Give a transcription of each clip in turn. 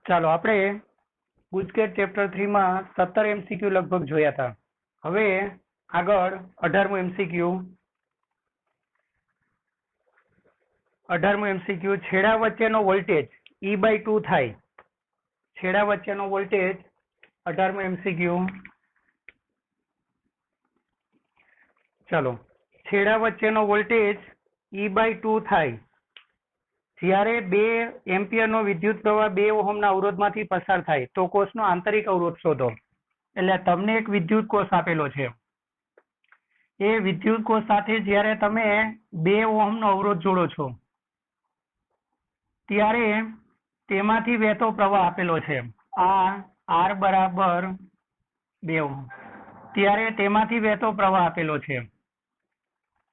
ચાલો આપણે ગુજકેટ ચેપ્ટર 3 માં 17 એમસીક્યુ લગભગ જોયા હતા. હવે આગળ 18મો એમસીક્યુ. 18મો એમસીક્યુ છેડા વચ્ચેનો વોલ્ટેજ E/2 થાય. છેડા વચ્ચેનો વોલ્ટેજ 18મો એમસીક્યુ. ચાલો, છેડા વચ્ચેનો વોલ્ટેજ E/2 થાય જ્યારે 2 એમ્પિયરનો વિદ્યુત પ્રવાહ 2 ઓહમના અવરોધમાંથી પસાર થાય તો કોષનો આંતરિક અવરોધ શોધો. એટલે તમને એક વિદ્યુત કોષ આપેલો છે. એ વિદ્યુત કોષ સાથે જ્યારે તમે 2 ઓહમનો અવરોધ જોડો છો ત્યારે તેમાંથી વહેતો પ્રવાહ આપેલો છે. આ R બરાબર 2 ઓહમ. ત્યારે તેમાંથી વહેતો પ્રવાહ આપેલો છે.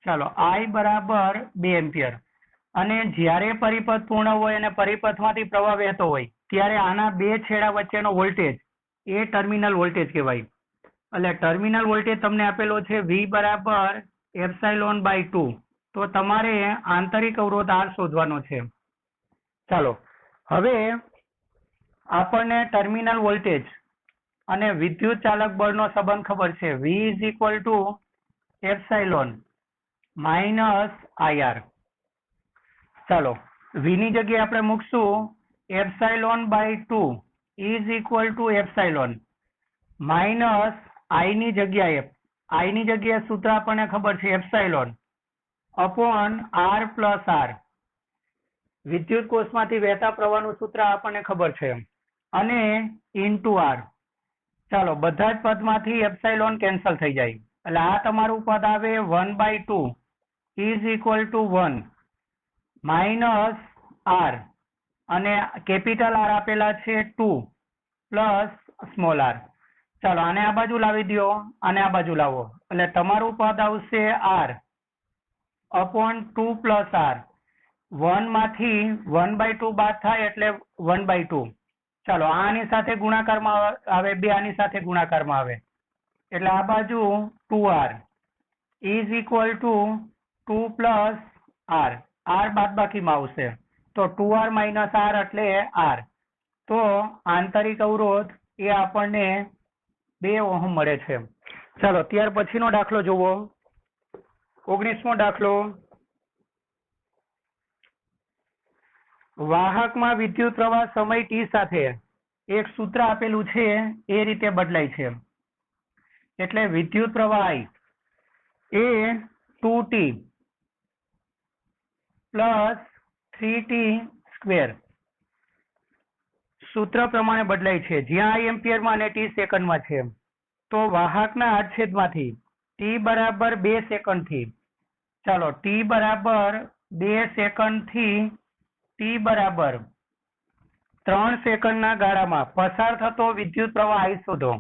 ચાલો, I બરાબર 2 એમ્પિયર. અને જ્યારે પરિપથ પૂર્ણ હોય અને પરિપથમાંથી પ્રવાહ વહેતો હોય ત્યારે આના બે છેડા વચ્ચેનો વોલ્ટેજ એ ટર્મિનલ વોલ્ટેજ કહેવાય. એટલે ટર્મિનલ વોલ્ટેજ તમને આપેલો છે V બરાબર ε/2. તો તમારે આંતરિક અવરોધ R શોધવાનો છે. ચાલો, હવે આપણને ટર્મિનલ વોલ્ટેજ અને વિદ્યુત ચાલક બળનો સંબંધ ખબર છે. V ε - IR. ચાલો, V ની જગ્યાએ આપણે મૂકશું ε/2 is equal to epsilon minus I ની જગ્યાએ સૂત્ર આપણને ખબર છે epsilon upon R plus R. વિદ્યુત કોષમાંથી વહેતા પ્રવાહનું સૂત્ર આપણને ખબર છે અને ઇન્ટુ R. ચાલો, બધા જ પદમાંથી એપ્સાઇલોન કેન્સલ થઈ જાય એટલે આ તમારું પદ આવે 1/2 is equal two 1 minus R અને કેપિટલ R આપેલા છે 2 પ્લસ સ્મોલ r. ચાલો, આને આ બાજુ લાવી દો, આને આ બાજુ લાવો એટલે તમારું પદ આવશે R અપોન 2 પ્લસ R. 1 માંથી 1/2 બાદ થાય એટલે 1/2. ચાલો, આની સાથે ગુણાકારમાં આવે, બે આની સાથે ગુણાકારમાં આવે એટલે આ બાજુ 2R is equal two 2 plus R. R બાદબાકીમાં આવશે તો 2R માઇનસ R એટલે R. તો આંતરિક અવરોધ એ આપણને 2 ઓહમ મળે છે. ચાલો, ત્યાર પછીનો દાખલો જુઓ. 19મો દાખલો. વાહકમાં વિદ્યુત પ્રવાહ સમય t સાથે એક સૂત્ર આપેલું છે એ રીતે બદલાય છે. એટલે વિદ્યુત પ્રવાહ I A 2t plus 3t square સૂત્ર પ્રમાણે બદલાય છે, જ્યાં I એમ્પિયરમાં અને t સેકન્ડમાં છે. તો વાહકના આડછેદમાંથી t બરાબર 2 સેકન્ડથી, ચાલો, t બરાબર 2 સેકન્ડથી t બરાબર 3 સેકન્ડના ગાળામાં પસાર થતો વિદ્યુત પ્રવાહ I શોધો.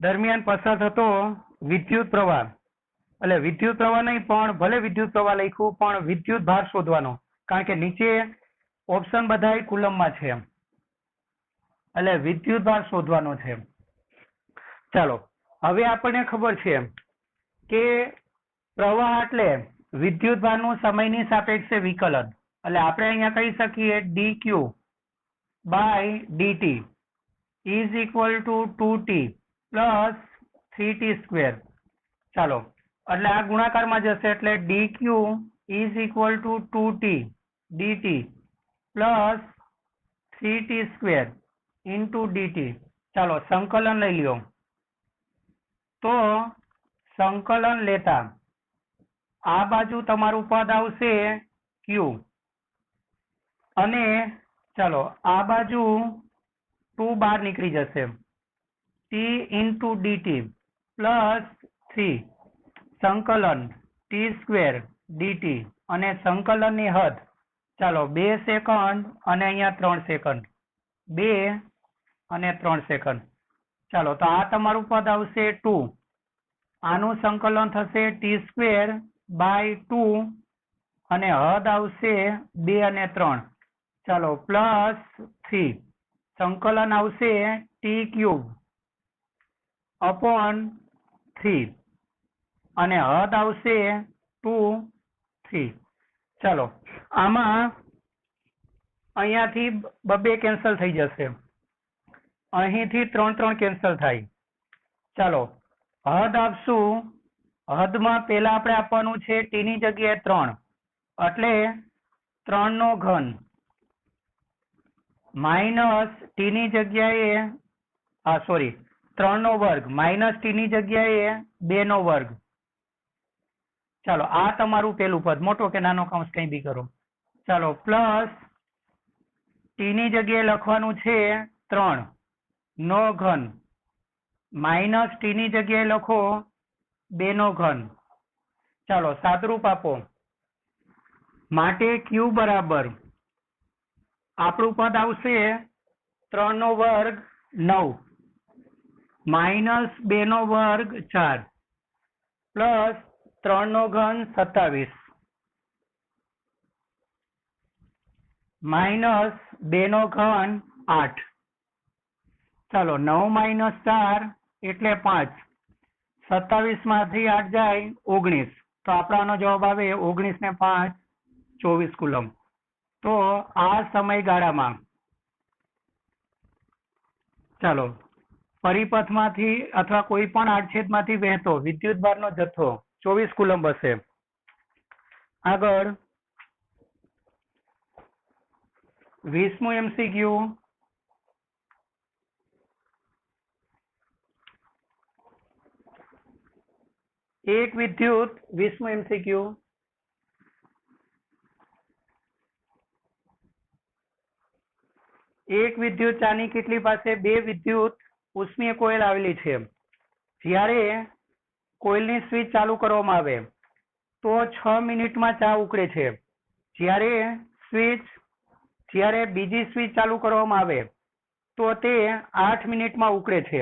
દરમિયાન પસાર થતો વિદ્યુત પ્રવાહ, એટલે વિદ્યુત પ્રવાહ નહીં પણ ભલે વિદ્યુત પ્રવાહ લખ્યું પણ વિદ્યુત ભાર શોધવાનો, કારણ કે નીચે ઓપ્શન બધા કુલમમાં છે એટલે વિદ્યુત ભાર શોધવાનો છે. ચાલો, હવે આપણને ખબર છે કે પ્રવાહ એટલે વિદ્યુત ભારનું સમયની સાપેક્ષે વિકલન. એટલે આપણે અહીંયા કહી શકીએ dq by dt is equal to 2t plus 3t square. ચાલો, એટલે આ ગુણાકારમાં જશે એટલે dq is equal to 2t dt plus 3t square into dt. ચાલો, સંકલન લઈ લ્યો. તો સંકલન લેતા આ બાજુ તમારું પદ આવશે q અને ચાલો આ બાજુ 2 બહાર નીકળી જશે t ઇન્ટુ dt પ્લસ 3 સંકલન t સ્ક્વેર dt અને સંકલનની હદ, ચાલો, 2 સેકન્ડ અને અહીંયા 3 સેકન્ડ, 2 અને 3 સેકન્ડ. ચાલો, તો આ તમારું પદ આવશે 2. આનું સંકલન થશે t સ્ક્વેર બાય 2 અને હદ આવશે 2 અને 3. ચાલો, પ્લસ 3 સંકલન આવશે t ક્યુબ અપોન 3 અને હદ આવશે 2 3. ચાલો, આમાં અહીંયાથી બબે કેન્સલ થઈ જશે, અહીંથી 3 કેન્સલ થાય. ચાલો હદ આપશું. હદમાં પહેલા આપણે આપવાનું છે t ની જગ્યાએ 3, એટલે 3 નો ઘન માઇનસ t ની જગ્યાએ 3 નો વર્ગ માઇનસ t ની જગ્યાએ 2 નો વર્ગ. ચાલો આ તમારું પેલું પદ, મોટો કે નાનો કૌંસ કંઈ બી કરો. ચાલો પ્લસ t ની જગ્યાએ લખવાનું છે 3 નો ઘન માઇનસ t ની જગ્યાએ લખો 2 નો ઘન. ચાલો સાદરૂપ આપો. માટે q બરાબર આપણું પદ આવશે 3 નો વર્ગ 9 માઇનસ 2 નો વર્ગ 4 પ્લસ 3 નો ઘન 27 માઇનસ 2 નો ઘન 8. ચાલો 9 માઇનસ 4 એટલે 5, 27 માંથી 8 જાય 19, તો આપણાનો જવાબ આવે 19 ને 5 24 કુલમ. તો આ સમયગાળામાં ચાલો પરિપથમાંથી અથવા કોઈ પણ આડછેદમાંથી વહેતો વિદ્યુતભારનો જથ્થો 24 કુલમ હશે. આગળ 20મું MCQ. એક વિદ્યુત 20મું MCQ. એક વિદ્યુત ચાની કીટલી પાસે 2 વિદ્યુત ઉષ્મીય કોઇલ આવેલી છે. જ્યારે કોઇલની સ્વિચ ચાલુ કરવામાં આવે તો 6 મિનિટમાં ચા ઉકળે છે. જ્યારે બીજી સ્વિચ ચાલુ કરવામાં આવે તો તે 8 મિનિટમાં ઉકળે છે.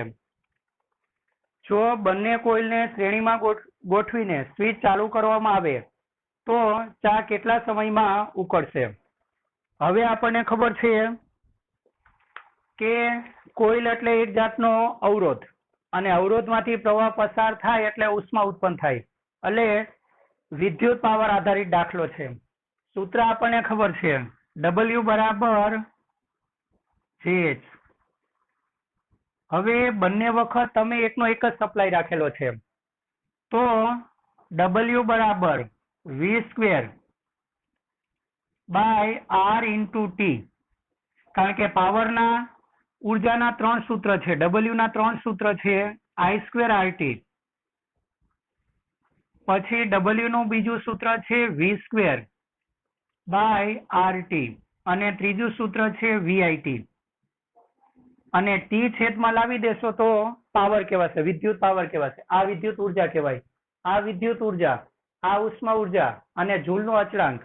જો બંને કોઇલને શ્રેણીમાં ગોઠવીને સ્વિચ ચાલુ કરવામાં આવે તો ચા કેટલા સમયમાં ઉકળશે? હવે આપણને ખબર છે કે કોઇલ એટલે એક જાતનો અવરોધ, અને અવરોધમાંથી પ્રવાહ પસાર થાય એટલે ઉષ્મા ઉત્પન્ન થાય, એટલે વિદ્યુત પાવર આધારિત દાખલો છે. સૂત્ર આપણને ખબર છે, W બરાબર JH. હવે બંને વખત તમે એકનો એક જ સપ્લાય રાખેલો છે, તો W બરાબર V² by R into T. કારણ કે પાવરના ઉર્જાના 3 સૂત્ર છે, W ના 3 સૂત્ર છે, I²RT, પછી W નું બીજું સૂત્ર છે V² બાય RT, અને ત્રીજું સૂત્ર છે VIT. અને T છેદમાં લાવી દેશો તો પાવર કહેવાશે, વિદ્યુત પાવર કહેવાશે. આ વિદ્યુત ઉર્જા કહેવાય. આ વિદ્યુત ઉર્જા, આ ઉષ્મા ઉર્જા, અને જૂલનો અચળાંક.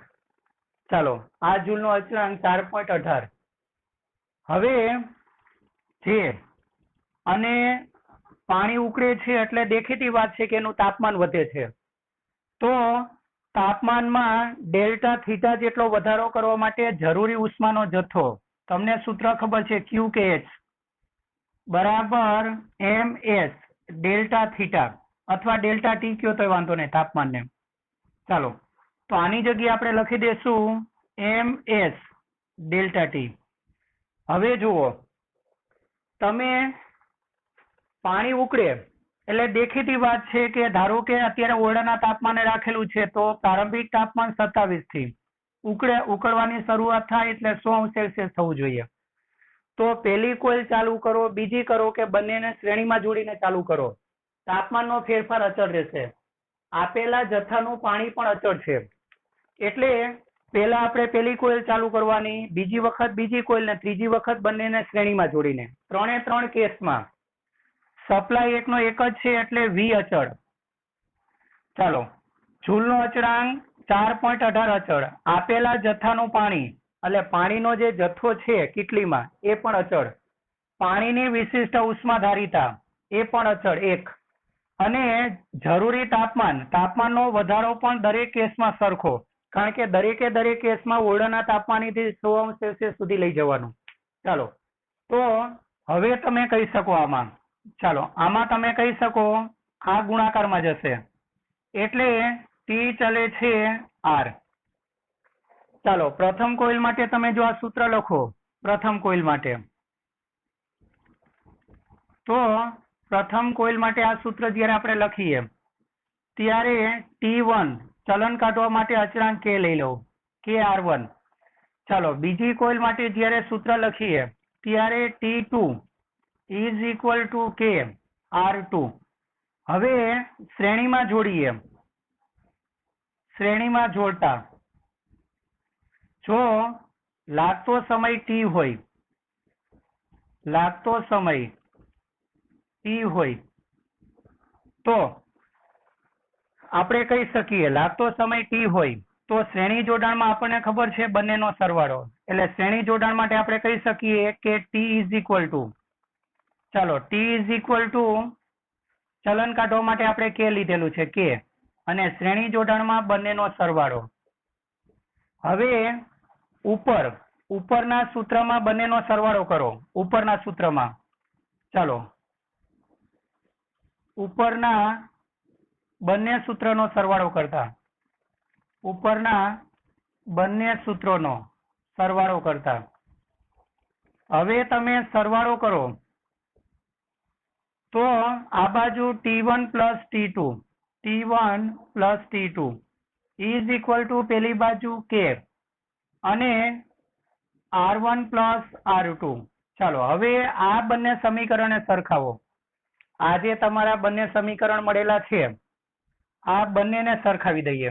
ચાલો આ જૂલનો અચળાંક 4.18. હવે જે અને પાણી ઉકળે છે એટલે દેખીતી વાત છે કે એનું તાપમાન વધે છે. તો તાપમાનમાં ડેલ્ટા થીટા જેટલો વધારો કરવા માટે જરૂરી ઉષ્માનો જથ્થો, તમને સૂત્ર ખબર છે, Q કે H બરાબર MS ડેલ્ટા થીટા, અથવા ડેલ્ટા T કયો તો વાંધો નહીં તાપમાનને. ચાલો તો આની જગ્યાએ આપણે લખી દેશું MS ડેલ્ટા T. હવે જુઓ, તમે પાણી ઉકળે એટલે દેખીતી વાત છે કે ધારો કે અત્યારે ઓરડાના તાપમાને રાખેલું છે, તો પ્રારંભિક તાપમાન 27 થી ઉકળવાની શરૂઆત થાય એટલે 100°C થવું જોઈએ. તો પહેલી કોઇલ ચાલુ કરો, બીજી કરો, કે બંનેને શ્રેણીમાં જોડીને ચાલુ કરો, તાપમાનનો ફેરફાર અચળ રહેશે. આપેલા જથ્થાનું પાણી પણ અચળ છે, એટલે પહેલા આપણે પહેલી કોઇલ ચાલુ કરવાની, બીજી વખત બીજી કોઇલ, ને ત્રીજી વખત બંનેને શ્રેણીમાં જોડીને. 3 કેસમાં સપ્લાય એકનો એક જ છે એટલે V અચળ. ચાલો જૂલનો અચળાંક 4.18 અચળ. આપેલા જથ્થાનું પાણી, એટલે પાણીનો જે જથ્થો છે કીટલીમાં એ પણ અચળ. પાણીની વિશિષ્ટ ઉષ્માધારિતા એ પણ અચળ 1. અને જરૂરી તાપમાનનો વધારો પણ દરેક કેસમાં સરખો, કારણ કે દરેક કેસમાં ઓરડાના તાપમાનથી 100°C સુધી લઈ જવાનું. ચાલો તો હવે તમે કહી શકો આમાં તમે કહી શકો આ ગુણાકારમાં જશે એટલે T ચલે છે R. ચાલો પ્રથમ કોઇલ માટે તમે જો આ સૂત્ર લખો પ્રથમ કોઇલ માટે, તો પ્રથમ કોઇલ માટે આ સૂત્ર જ્યારે આપણે લખીએ ત્યારે T1 ચલન કાઢવા માટે અચળાંક K લઈ લો, KR1. ચાલો બીજી કોઇલ માટે જ્યારે સૂત્ર લખીએ ત્યારે T2 is equal two KR2. હવે શ્રેણીમાં જોડીએ, શ્રેણીમાં જોડતા જો લાગતો સમય T હોય, લાગતો સમય T હોય તો આપણે કહી શકીએ, લાગતો સમય T હોય તો શ્રેણી જોડાણમાં આપણને ખબર છે બંનેનો સરવાળો, એટલે શ્રેણી જોડાણ માટે આપણે કહી શકીએ કે T ઇઝ ઇક્વલ ટુ, ચાલો T ઇઝ ઇક્વલ ટુ ચલન કાઢવા માટે આપણે K લીધેલું છે K, અને શ્રેણી જોડાણમાં બંનેનો સરવાળો. હવે ઉપરના સૂત્રમાં બંનેનો સરવાળો કરો, ઉપરના સૂત્રમાં, ચાલો ઉપરના બંને સૂત્રનો સરવાળો કરતા, ઉપરના બંને સૂત્રોનો સરવાળો કરતા. હવે તમે સરવાળો કરો તો આ બાજુ T1 plus T2, T1 plus T2 is equal two પેલી બાજુ K અને R1 પ્લસ R2. ચાલો હવે આ બંને સમીકરણને સરખાવો. આ જે તમારા બંને સમીકરણ મળેલા છે આ બંનેને સરખાવી દઈએ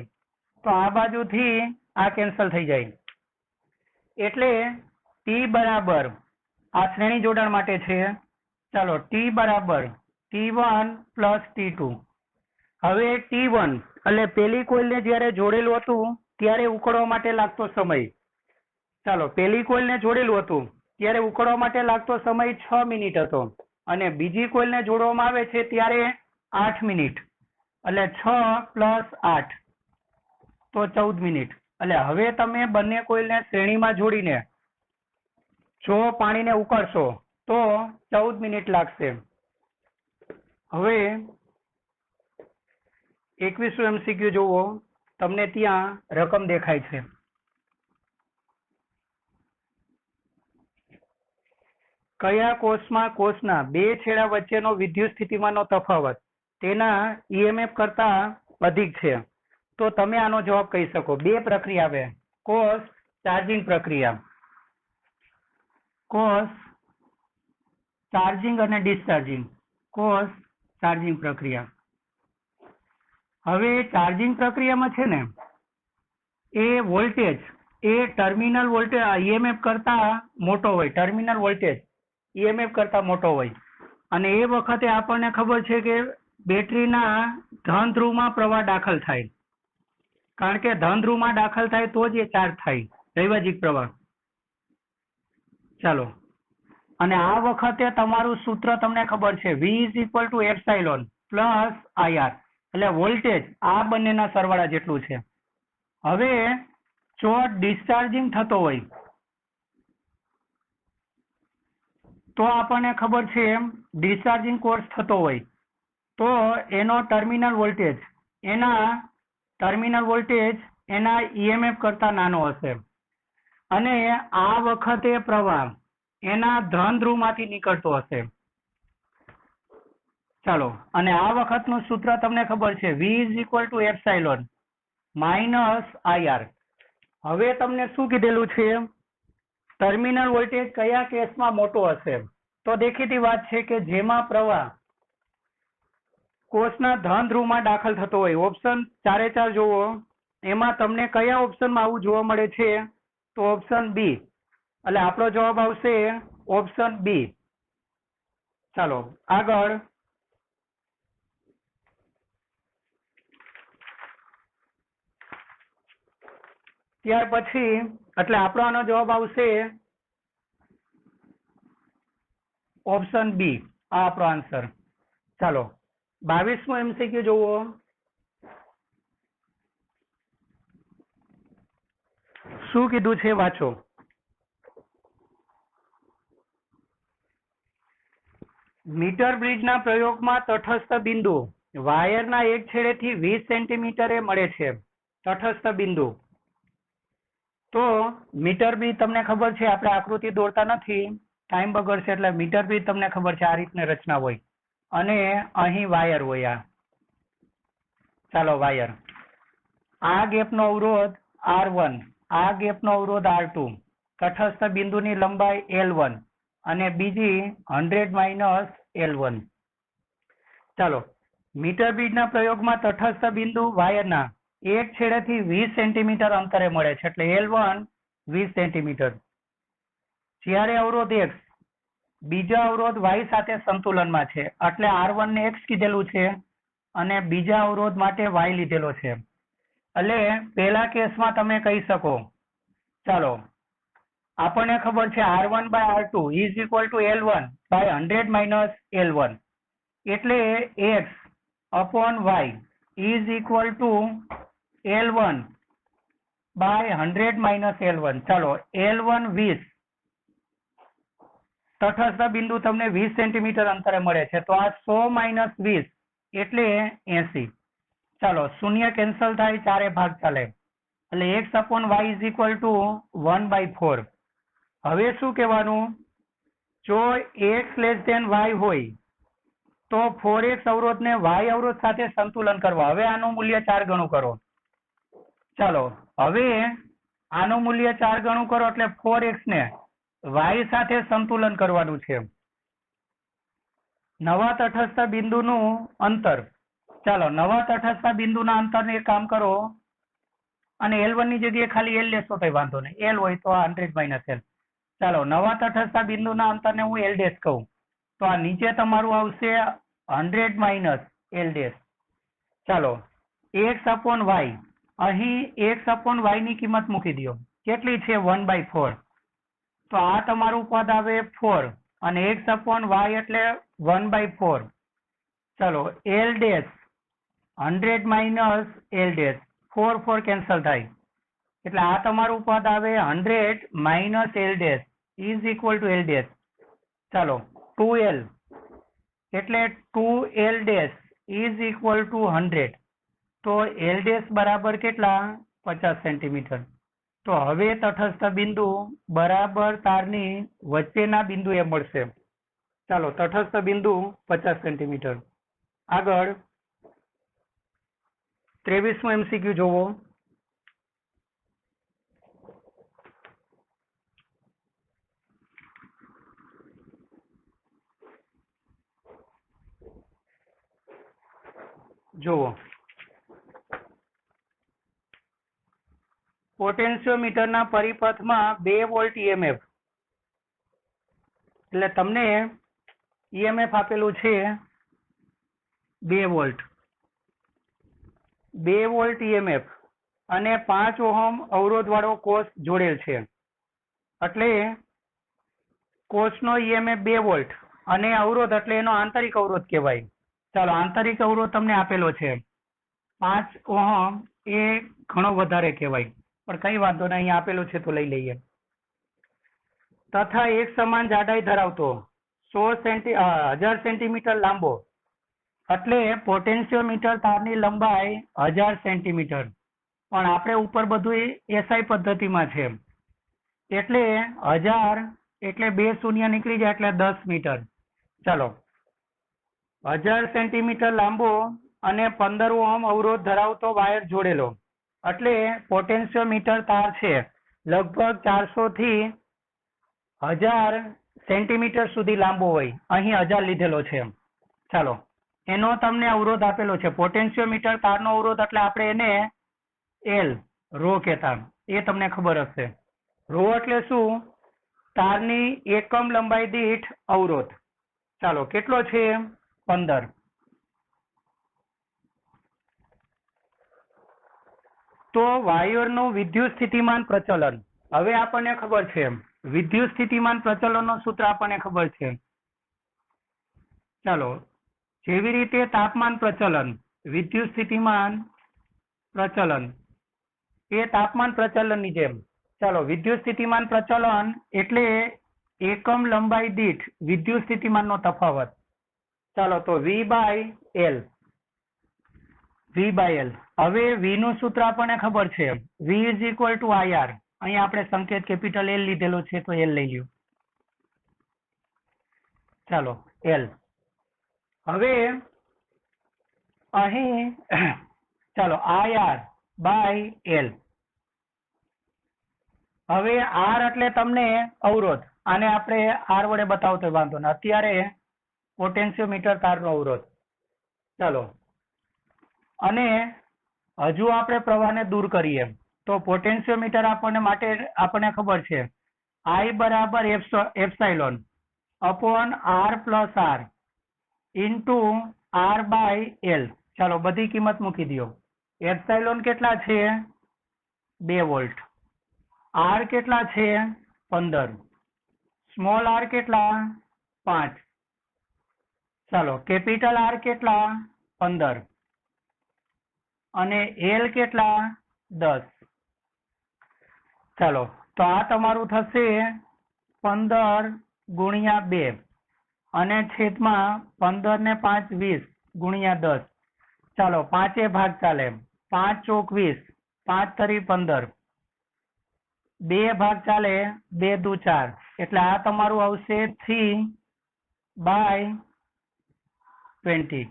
તો આ બાજુથી આ કેન્સલ થઈ જાય, એટલે T બરાબર, આ શ્રેણી જોડાણ માટે છે, ચાલો T બરાબર T1 પ્લસ T2. હવે T1 એટલે પેલી કોઇલને જ્યારે જોડેલું હતું ત્યારે ઉકળવા માટે લાગતો સમય, ચાલો પેલી કોઇલને જોડેલું હતું ત્યારે ઉકળવા માટે લાગતો સમય 6 મિનિટ હતો, અને બીજી કોઇલને જોડવામાં આવે છે ત્યારે 8 મિનિટ, એટલે 6 પ્લસ 8 તો 14 મિનિટ. એટલે હવે તમે બંને કોઇલને શ્રેણીમાં જોડીને જો પાણીને ઉકળશો તો 14 મિનિટ લાગશે. હવે 21 MCQ જોવો, તમને ત્યાં રકમ દેખાય છે. કયા કોષમાં કોષના બે છેડા વચ્ચેનો વિદ્યુત સ્થિતિમાનનો તફાવત તેના EMF કરતા અધિક છે? તો તમે આનો જવાબ કહી શકો. બે પ્રક્રિયા આવે, કોષ ચાર્જિંગ પ્રક્રિયા, કોષ ચાર્જિંગ અને ડિસ્ચાર્જિંગ, કોષ ચાર્જિંગ પ્રક્રિયા. હવે ચાર્જિંગ પ્રક્રિયામાં છે ને એ વોલ્ટેજ એ ટર્મિનલ વોલ્ટેજ EMF કરતા મોટો હોય, ટર્મિનલ વોલ્ટેજ EMF કરતા મોટો હોય, અને એ વખતે આપણને ખબર છે કે બેટરીના ધન ધ્રુવમાં પ્રવાહ દાખલ થાય, કારણ કે ધન ધ્રુવમાં દાખલ થાય તો જ એ ચાર્જ થાય, દૈવાજિક પ્રવાહ. ચાલો, અને આ વખતે તમારું સૂત્ર તમને ખબર છે V is equal to epsilon plus IR, એટલે વોલ્ટેજ આ બંનેના સરવાળા જેટલું છે. હવે જો ડિસ્ચાર્જિંગ થતો હોય તો આપણને ખબર છે ડિસ્ચાર્જિંગ કોર્સ થતો હોય તો એનો ટર્મિનલ વોલ્ટેજ એના EMF કરતા નાનો હશે, અને આ વખતે પ્રવાહ એના ધન ધ્રુવમાંથી નીકળતો હશે. ચાલો, અને આ વખતનું સૂત્ર તમને ખબર છે V is equal to epsilon minus IR. હવે તમને શું કીધેલું છે? ટર્મિનલ વોલ્ટેજ કયા કેસમાં મોટો હશે? તો દેખીતી વાત છે કે જેમાં પ્રવાહ કોષના ધન ધ્રુવમાં દાખલ થતો હોય. ઓપ્શન 4 જોવો, એમાં તમને કયા ઓપ્શનમાં આવું જોવા મળે છે? તો ઓપ્શન બી, એટલે આપણો જવાબ આવશે ઓપ્શન બી. ચાલો આગળ, ત્યાર પછી એટલે આપણો આનો જવાબ આવશે ઓપ્શન બી, આ આપણો આન્સર. ચાલો 22મો MCQ જોવો. શું કીધું છે વાંચો. મીટર બ્રિજના પ્રયોગમાં તટસ્થ બિંદુ વાયરના એક છેડેથી 20 સેન્ટીમીટરે મળે છે. તટસ્થ બિંદુ તો મીટર બી તમને ખબર છે, આપણે આકૃતિ દોરતા નથી, ટાઈમ બગડશે, એટલે મીટર બી તમને ખબર છે આ રીતની રચના હોય અને અહીં વાયર હોય. આ ચાલો વાયર, આ ગેપનો અવરોધ R1, આ ગેપનો અવરોધ R2, તટસ્થ બિંદુની લંબાઈ L1 અને બીજી 100 - L1. ચાલો, મીટર બીજના પ્રયોગમાં તટસ્થ બિંદુ વાયરના એક છેડેથી 20 સેન્ટીમીટર અંતરે મળે છે, એટલે L1 20 સેન્ટીમીટર. જ્યારે અવરોધ X બીજા અવરોધ Y સાથે સંતુલનમાં છે, એટલે R1 ને X કીધેલું છે અને બીજા અવરોધ માટે Y લીધેલો છે. એટલે પહેલા કેસમાં તમે કહી શકો, ચાલો આપણને ખબર છે R1/R2 is equal to L1 by 100 - L1, એટલે X upon Y is equal to L1 by 100 - L1. ચાલો, L1 20, તટસ્થ બિંદુ તમને 20 સેન્ટીમીટર અંતરે મળે છે, તો આ 100 - 20 એટલે 80. ચાલો, શૂન્ય કેન્સલ થાય, ચારે ભાગ ચાલે, એટલે X upon Y is equal to 1/4. હવે શું કહેવાનું, જો X less than Y હોય તો 4X અવરોધને Y અવરોધ સાથે સંતુલન કરવા. હવે આનું મૂલ્ય 4 ગણું કરો. ચાલો, હવે આનું મૂલ્ય 4 ગણું કરો એટલે 4X ને Y સાથે સંતુલન કરવાનું છે. નવા તટસ્થ બિંદુનું અંતર, ચાલો નવા તટસ્થ બિંદુના અંતરને એક કામ કરો અને L1 ની જગ્યાએ ખાલી L લેશો તો વાંધો નહીં, L હોય તો 100 - L. ચાલો, નવા તટસ્થ બિંદુના અંતરને હું L ડેશ કહું, તો આ નીચે તમારું આવશે 100 - L ડેશ. ચાલો, X upon Y, અહીં X upon Y ની કિંમત મૂકી દો, કેટલી છે 1/4, તો આ તમારું પદ આવે 4 અને X upon Y એટલે 1/4. ચાલો, L dash 100 - L dash, 4 cancel થાય, એટલે આ તમારું પદ આવે 100 - L dash is equal to L dash. ચાલો, 2L એટલે 2L dash is equal to 100, તો L ડેશ બરાબર કેટલા, 50 સેન્ટીમીટર. તો હવે તટસ્થ બિંદુ બરાબર તારની વચ્ચેના બિંદુ એ મળશે. ચાલો, તટસ્થ બિંદુ 50 સેન્ટીમીટર. આગળ 23મો MCQ જોવો. જુઓ, પોટેન્શિયોમીટરના પરિપથમાં 2 વોલ્ટ EMF, એટલે તમને EMF આપેલું છે 2 વોલ્ટ, 2 વોલ્ટ EMF અને 5 ઓહમ અવરોધ વાળો કોષ જોડેલ છે, એટલે કોષનો EMF 2 વોલ્ટ અને અવરોધ એટલે એનો આંતરિક અવરોધ કહેવાય. ચાલો, આંતરિક અવરોધ તમને આપેલો છે 5 ઓહમ, એ ઘણો વધારે કહેવાય, પણ કઈ વાંધો નહીં, અહીંયા આપેલું છે તો લઈ લઈએ. તથા એક સમાન જાડાઈ ધરાવતો 1000 સેન્ટીમીટર લાંબો, એટલે પોટેન્શિયોમીટર તારની લંબાઈ 1000 સેન્ટીમીટર, પણ આપણે ઉપર બધું SI પદ્ધતિમાં છે, એટલે 1000 એટલે 2 શૂન્ય નીકળી જાય એટલે 10 મીટર. ચાલો, 1000 સેન્ટીમીટર લાંબો અને 15 ઓહમ અવરોધ ધરાવતો વાયર જોડેલો, એટલે પોટેન્શિયોમીટર તાર છે લગભગ 400 થી 1000 સેન્ટીમીટર સુધી લાંબો હોય, અહીં 1000 લીધેલો છે. ચાલો, એનો તમને અવરોધ આપેલો છે, પોટેન્શિયોમીટર તારનો અવરોધ એટલે આપણે એને L રો કહેતા, એ તમને ખબર હશે. રો એટલે શું, તારની એકમ લંબાઈ દીઠ અવરોધ. ચાલો, કેટલો છે 15. તો વાયરનું વિદ્યુત સ્થિતિમાન પ્રચલન, હવે આપણને ખબર છે વિદ્યુત સ્થિતિમાન પ્રચલનનું સૂત્ર આપણને ખબર છે. ચાલો, જેવી રીતે તાપમાન પ્રચલન, વિદ્યુત સ્થિતિમાન પ્રચલન એ તાપમાન પ્રચલનની જેમ. ચાલો, વિદ્યુત સ્થિતિમાન પ્રચલન એટલે એકમ લંબાઈ દીઠ વિદ્યુત સ્થિતિમાનનો તફાવત. ચાલો, તો V/L, V/L. હવે V નું સૂત્ર આપણને ખબર છે, V is equal to IR, અહીંયા આપણે સંકેત કેપિટલ એલ લીધેલો છે તો એલ લઈ લ્યો. ચાલો એલ. હવે અહીં ચાલો IR બાય એલ. હવે આર એટલે તમને અવરોધ, આને આપણે આર વડે બતાવતો વાંધો ને. અત્યારે પોટેન્શિયોમીટર તારનો અવરોધ. ચાલો, અને હજુ આપણે પ્રવાહને દૂર કરીએ તો પોટેન્શિયોમીટર આપણને ખબર છે I બરાબર epsilon upon R plus R into R by L. ચાલો બધી કિંમત મૂકી દો. એપ્સાઇલોન કેટલા છે? 2 વોલ્ટ. R કેટલા છે? 15. સ્મોલ r કેટલા? 5. ચાલો કેપિટલ R કેટલા? 15. અને એલ કેટલા? 10. ચાલો તો આ તમારું થશે 15 ગુણ્યા 2 અને છેદમાં 15 ને 5 20 ગુણ્યા 10. ચાલો 5 ભાગ ચાલે. 5 ચોક 20, 5 તરી 15, 2 ભાગ ચાલે, 2 દુ 4. એટલે આ તમારું આવશે 3/20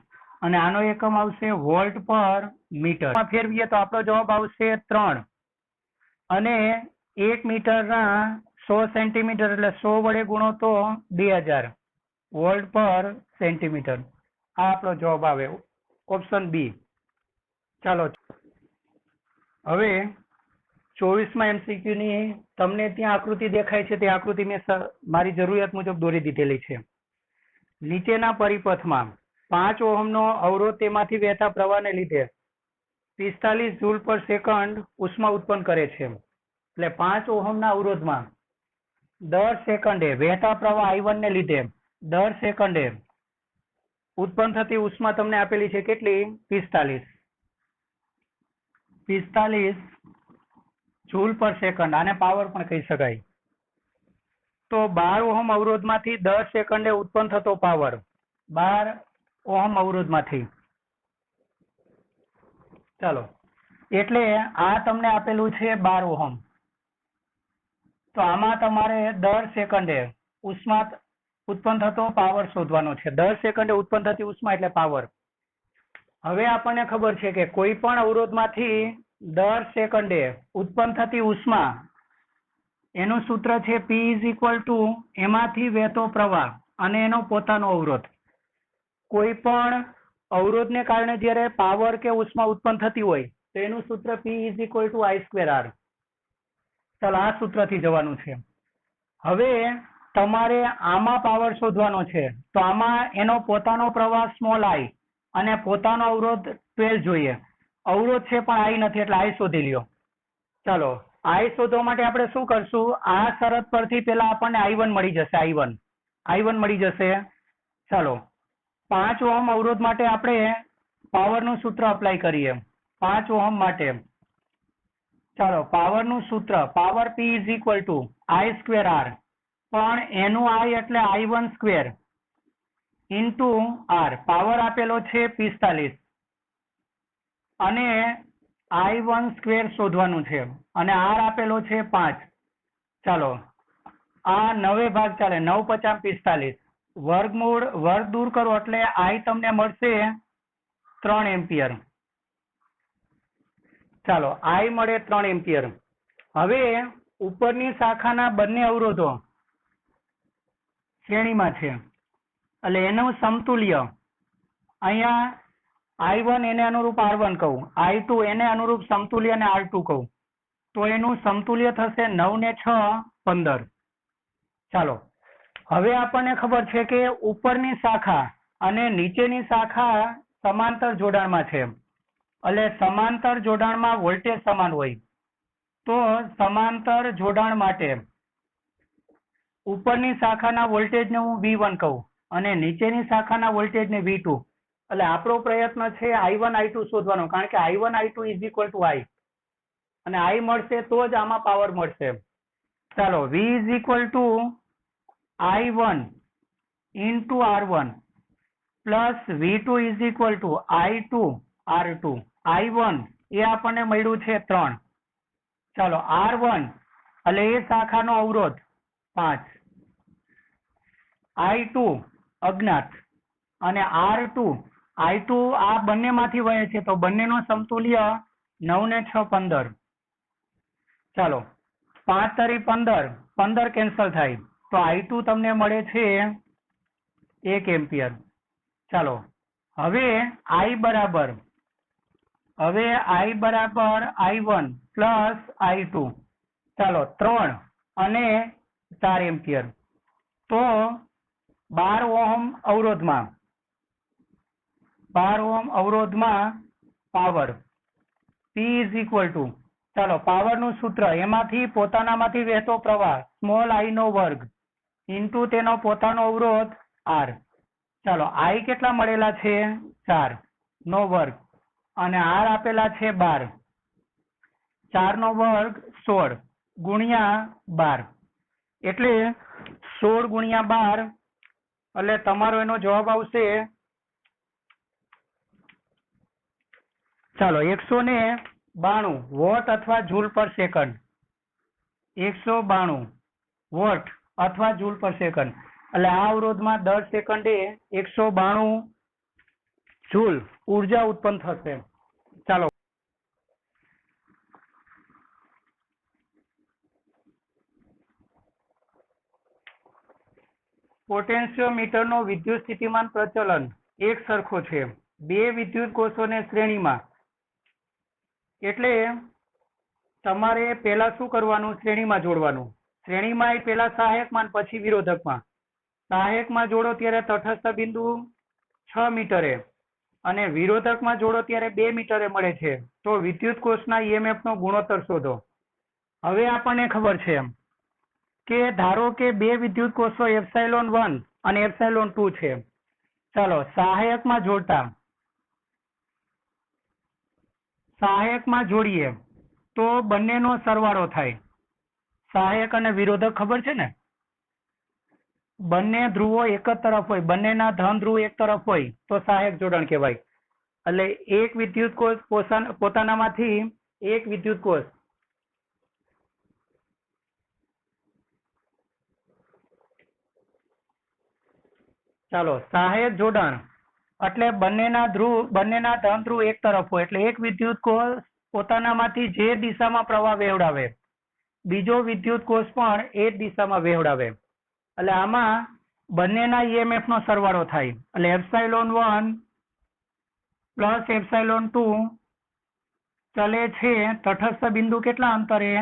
અને આનો એકમ આવશે વોલ્ટ પર મીટર. ફેરવીએ તો આપણો જવાબ આવશે 3 અને 1 મીટરના 100 સેન્ટીમીટર એટલે 100 વડે ગુણો તો 2000 વોલ્ટ પર સેન્ટીમીટર. આ આપણો જવાબ આવે, ઓપ્શન બી. ચાલો હવે 24માં MCQ ની તમને ત્યાં આકૃતિ દેખાય છે તે આકૃતિ મેં મારી જરૂરિયાત મુજબ દોરી દીધેલી છે. નીચેના પરિપથમાં 5 ઓહમનો અવરોધ તેમાંથી વહેતા પ્રવાહને લીધે 45 જૂલ પર સેકન્ડ ઉષ્મા ઉત્પન્ન કરે છે. એટલે 5 ઓહમના અવરોધમાં દર સેકન્ડે વહેતા પ્રવાહ I1 ને લીધે દર સેકન્ડે ઉત્પન્ન થતી ઉષ્મા તમને આપેલી છે કેટલી? 45 જૂલ પર સેકન્ડ. આને પાવર પણ કહી શકાય. તો 12 ઓહમ અવરોધમાંથી દર સેકન્ડે ઉત્પન્ન થતો પાવર 12 ઓહમ અવરોધમાંથી. ચાલો એટલે આ તમને આપેલું છે 12 ઓહમ. તો આમાં તમારે દર સેકન્ડે ઉષ્મા ઉત્પન્ન થતો પાવર શોધવાનો છે. દર સેકન્ડે ઉત્પન્ન થતી ઉષ્મા એટલે પાવર. હવે આપણને ખબર છે કે કોઈ પણ અવરોધમાંથી દર સેકન્ડે ઉત્પન્ન થતી ઉષ્મા એનું સૂત્ર છે P = એમાંથી વહેતો પ્રવાહ અને એનો પોતાનો અવરોધ. કોઈ પણ અવરોધને કારણે જ્યારે પાવર કે ઉષ્મા ઉત્પન્ન થતી હોય તો એનું સૂત્ર P = I²R. ચાલો આ સૂત્રથી જવાનું છે. હવે તમારે આમાં પાવર શોધવાનો છે તો આમાં એનો પોતાનો પ્રવાહ સ્મોલ I અને પોતાનો અવરોધ 12 જોઈએ. અવરોધ છે પણ I નથી એટલે I શોધી લ્યો. ચાલો I શોધવા માટે આપણે શું કરશું? આ શરત પરથી પેલા આપણને I1 મળી જશે. I1 મળી જશે. ચાલો 5 ઓહમ અવરોધ માટે આપણે પાવરનું સૂત્ર અપ્લાય કરીએ. 5 ઓહમ માટે ચાલો પાવરનું સૂત્ર પાવર P = I²R, પણ એનું I એટલે I1² ઇન્ટુ R. પાવર આપેલો છે 45 અને I1² શોધવાનું છે અને R આપેલો છે 5. ચાલો આ 9 ભાગ ચાલે, 9 × 5 = 45. વર્ગ દૂર કરો એટલે I તમને મળશે 3 એમ્પિયર. ચાલો I મળે 3 એમ્પિયર. હવે ઉપરની શાખાના બંને અવરોધો શ્રેણીમાં છે એટલે એનું સમતુલ્ય અહીંયા I1 એને અનુરૂપ R1 કહું, I2 એને અનુરૂપ સમતુલ્ય અને R2 કહું તો એનું સમતુલ્ય થશે 9 ને 6 15. ચાલો હવે આપણને ખબર છે કે ઉપરની શાખા અને નીચેની શાખા સમાંતર જોડાણમાં છે એટલે સમાંતર જોડાણમાં વોલ્ટેજ સમાન હોય. તો સમાંતર જોડાણ માટે ઉપરની શાખાના વોલ્ટેજને હું V1 કહું અને નીચેની શાખાના વોલ્ટેજને V2. એટલે આપણો પ્રયત્ન છે I1 I2 શોધવાનો, કારણ કે I1 I2 = I અને I મળશે તો જ આમાં પાવર મળશે. ચાલો V = I1 × R1 plus V2 = I2 R2. I1 એ આપણને મળ્યું છે 3. ચાલો R1 એટલે એ શાખાનો અવરોધ 5, I2 અજ્ઞાત અને R2 I2 આ બંનેમાંથી વહે છે તો બંનેનો સમતુલ્ય 9 ને 6 15. ચાલો 5 તરી 15, 15 કેન્સલ થાય તો I2 તમને મળે છે 1 એમ્પિયર. ચાલો હવે I બરાબર I1 પ્લસ I2, ચાલો 3 અને 4 એમ્પિયર. તો 12 ઓહમ અવરોધમાં power P is equal two, ચાલો પાવરનું સૂત્ર એમાંથી પોતાનામાંથી વહેતો પ્રવાહ સ્મોલ I નો વર્ગ ઇન્ટુ તેનો પોતાનો અવરોધ R. ચાલો I કેટલા મળેલા છે 4 નો વર્ગ અને R આપેલા છે 12, 4 નો વર્ગ 16 ગુણ્યા 12 એટલે 16 ગુણ્યા 12 એટલે તમારો એનો જવાબ આવશે, ચાલો 192 વોટ અથવા જૂલ પર સેકન્ડ. 192 વોટ અથવા જૂલ પર સેકન્ડ એટલે આ અવરોધમાં દર સેકન્ડે 192 જૂલ ઉર્જા ઉત્પન્ન થશે. ચાલો પોટેન્શિયોમીટરનો વિદ્યુત સ્થિતિમાન પ્રચલન એક સરખો છે બે વિદ્યુત કોષોને શ્રેણીમાં. એટલે તમારે પહેલા શું કરવાનું, શ્રેણીમાં જોડવાનું. શ્રેણીમાં પહેલા સહાયકમાં પછી વિરોધકમાં. સહાયકમાં જોડો ત્યારે તટસ્થ બિંદુ 6 મીટરે અને વિરોધકમાં જોડો ત્યારે 2 મીટરે મળે છે. તો વિદ્યુત કોષના EMF નો ગુણોત્તર શોધો. હવે આપણને ખબર છે કે ધારો કે બે વિદ્યુત કોષો ε1 અને ε2 છે. ચાલો સહાયકમાં જોડીએ તો બંનેનો સરવાળો થાય. સહાયક અને વિરોધક ખબર છે ને, બંને ધ્રુવો એક જ તરફ હોય, બંનેના ધન ધ્રુવ એક તરફ હોય તો સહાયક જોડાણ કહેવાય. એટલે એક વિદ્યુત કોષ પોતાનામાંથી એક વિદ્યુત કોષ ચાલો સહાયક જોડાણ એટલે બંનેના ધન ધ્રુવ એક તરફ હોય એટલે એક વિદ્યુત કોષ પોતાનામાંથી જે દિશામાં પ્રવાહ વહેવડાવે બીજો વિદ્યુત કોષ પણ એ જ દિશામાં વહેવડાવે. એટલે આમાં બંનેના EMF નો સરવાળો થાય એટલે ε1 પ્લસ ε2 ચલે છે તટસ્થ બિંદુ કેટલા અંતરે,